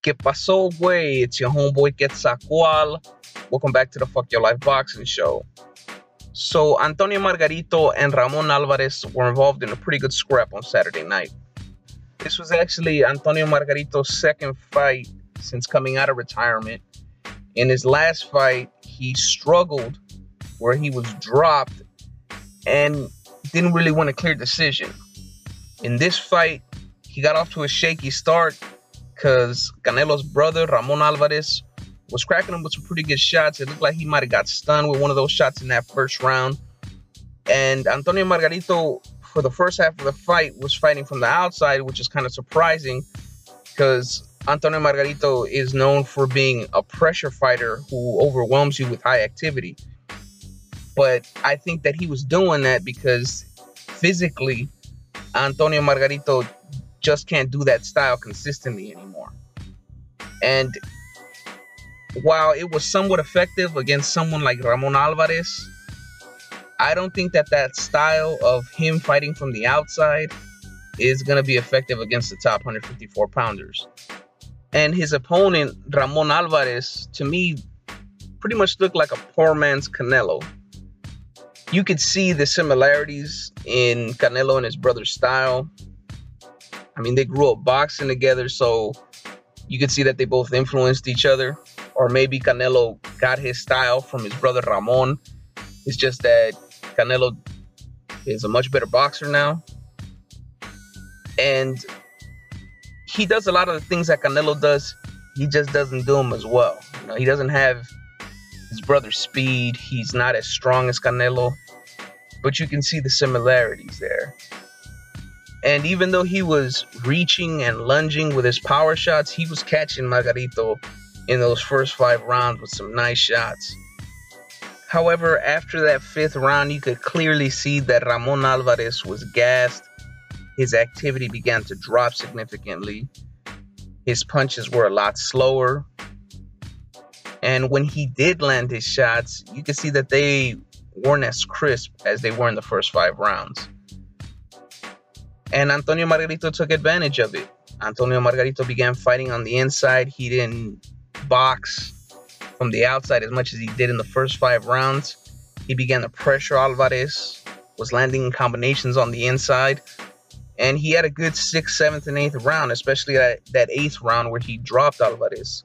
¿Qué pasó, güey? It's your homeboy Quetzalcoatl. Welcome back to the Fuck Your Life Boxing Show. So, Antonio Margarito and Ramon Alvarez were involved in a pretty good scrap on Saturday night. This was actually Antonio Margarito's second fight since coming out of retirement. In his last fight, he struggled where he was dropped and didn't really win a clear decision. In this fight, he got off to a shaky start because Canelo's brother, Ramon Alvarez, was cracking him with some pretty good shots. It looked like he might have got stunned with one of those shots in that first round. And Antonio Margarito, for the first half of the fight, was fighting from the outside, which is kind of surprising because Antonio Margarito is known for being a pressure fighter who overwhelms you with high activity. But I think that he was doing that because physically, Antonio Margarito just can't do that style consistently anymore. And while it was somewhat effective against someone like Ramon Alvarez, I don't think that that style of him fighting from the outside is going to be effective against the top 154 pounders. And his opponent, Ramon Alvarez, to me, pretty much looked like a poor man's Canelo. You could see the similarities in Canelo and his brother's style. I mean, they grew up boxing together, so you could see that they both influenced each other. Or maybe Canelo got his style from his brother Ramon. It's just that Canelo is a much better boxer now. And he does a lot of the things that Canelo does. He just doesn't do them as well. You know, he doesn't have his brother's speed. He's not as strong as Canelo. But you can see the similarities there. And even though he was reaching and lunging with his power shots, he was catching Margarito in those first 5 rounds with some nice shots. However, after that 5th round, you could clearly see that Ramon Alvarez was gassed. His activity began to drop significantly. His punches were a lot slower. And when he did land his shots, you could see that they weren't as crisp as they were in the first 5 rounds. And Antonio Margarito took advantage of it. Antonio Margarito began fighting on the inside. He didn't box from the outside as much as he did in the first 5 rounds. He began to pressure Alvarez, was landing in combinations on the inside. And he had a good 6th, 7th, and 8th round, especially that 8th round where he dropped Alvarez.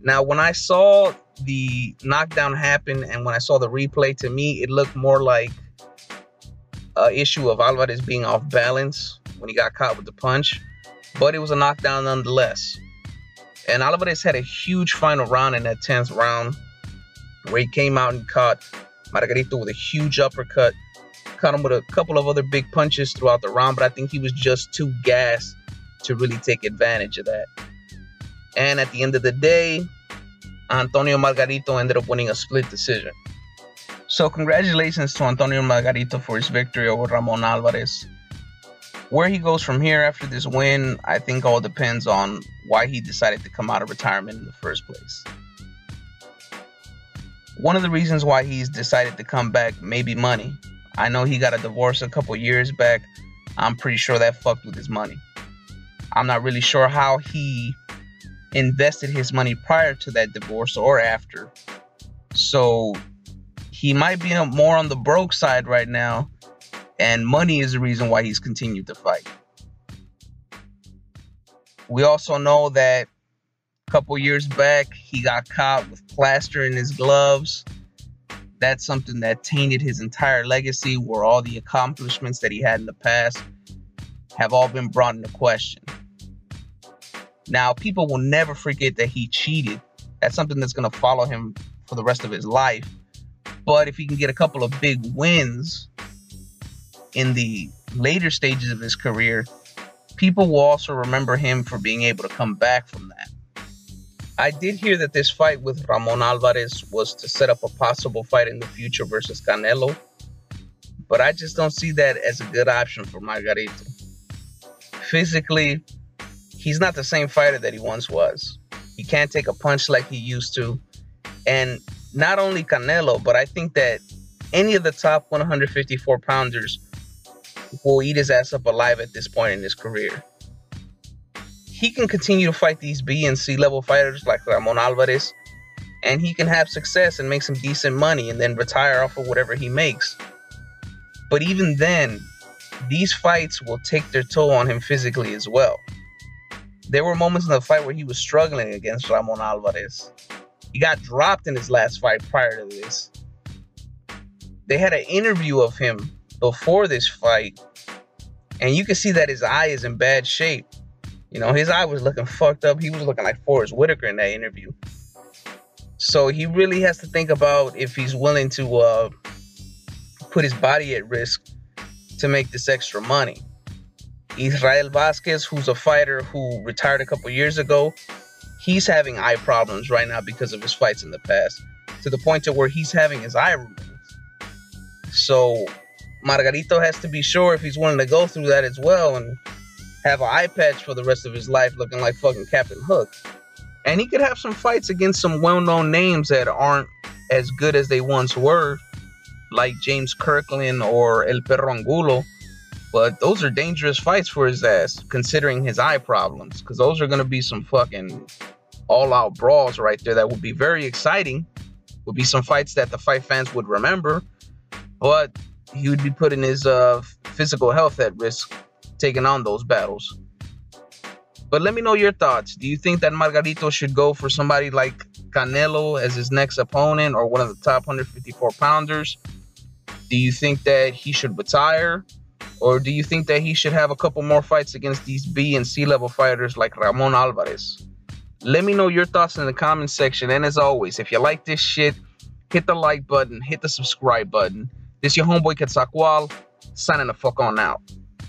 Now, when I saw the knockdown happen and when I saw the replay, to me, it looked more like an issue of Alvarez being off balance when he got caught with the punch. But it was a knockdown nonetheless. And Alvarez had a huge final round in that 10th round where he came out and caught Margarito with a huge uppercut. Caught him with a couple of other big punches throughout the round, but I think he was just too gassed to really take advantage of that. And at the end of the day, Antonio Margarito ended up winning a split decision. So congratulations to Antonio Margarito for his victory over Ramon Alvarez. Where he goes from here after this win, I think all depends on why he decided to come out of retirement in the first place. One of the reasons why he's decided to come back may be money. I know he got a divorce a couple years back. I'm pretty sure that fucked with his money. I'm not really sure how he invested his money prior to that divorce or after. So he might be more on the broke side right now. And money is the reason why he's continued to fight. We also know that a couple years back, he got caught with plaster in his gloves. That's something that tainted his entire legacy, where all the accomplishments that he had in the past have all been brought into question. Now, people will never forget that he cheated. That's something that's going to follow him for the rest of his life. But if he can get a couple of big wins in the later stages of his career, people will also remember him for being able to come back from that. I did hear that this fight with Ramon Alvarez was to set up a possible fight in the future versus Canelo, but I just don't see that as a good option for Margarito. Physically, he's not the same fighter that he once was. He can't take a punch like he used to. And not only Canelo, but I think that any of the top 154 pounders will eat his ass up alive at this point in his career. he can continue to fight these B and C level fighters like Ramon Alvarez, and he can have success and make some decent money and then retire off of whatever he makes. But even then, these fights will take their toll on him physically as well. There were moments in the fight where he was struggling against Ramon Alvarez. He got dropped in his last fight prior to this. They had an interview of him before this fight, and you can see that his eye is in bad shape. You know, his eye was looking fucked up. He was looking like Forrest Whitaker in that interview. So he really has to think about if he's willing to put his body at risk to make this extra money. Israel Vasquez, who's a fighter who retired a couple years ago, he's having eye problems right now because of his fights in the past, to the point to where he's having his eye removed. So Margarito has to be sure if he's willing to go through that as well and have an eye patch for the rest of his life looking like fucking Captain Hook. And he could have some fights against some well-known names that aren't as good as they once were, like James Kirkland or El Perro Angulo. But those are dangerous fights for his ass, considering his eye problems, because those are going to be some fucking all-out brawls right there that would be very exciting. Would be some fights that the fight fans would remember, but he would be putting his physical health at risk taking on those battles. But let me know your thoughts. Do you think that Margarito should go for somebody like Canelo as his next opponent, or one of the top 154 pounders? Do you think that he should retire? Or do you think that he should have a couple more fights against these B and C level fighters like Ramon Alvarez? Let me know your thoughts in the comment section. And as always, if you like this shit, hit the like button, hit the subscribe button. This your homeboy Quetzalcoatl, signing the fuck on out.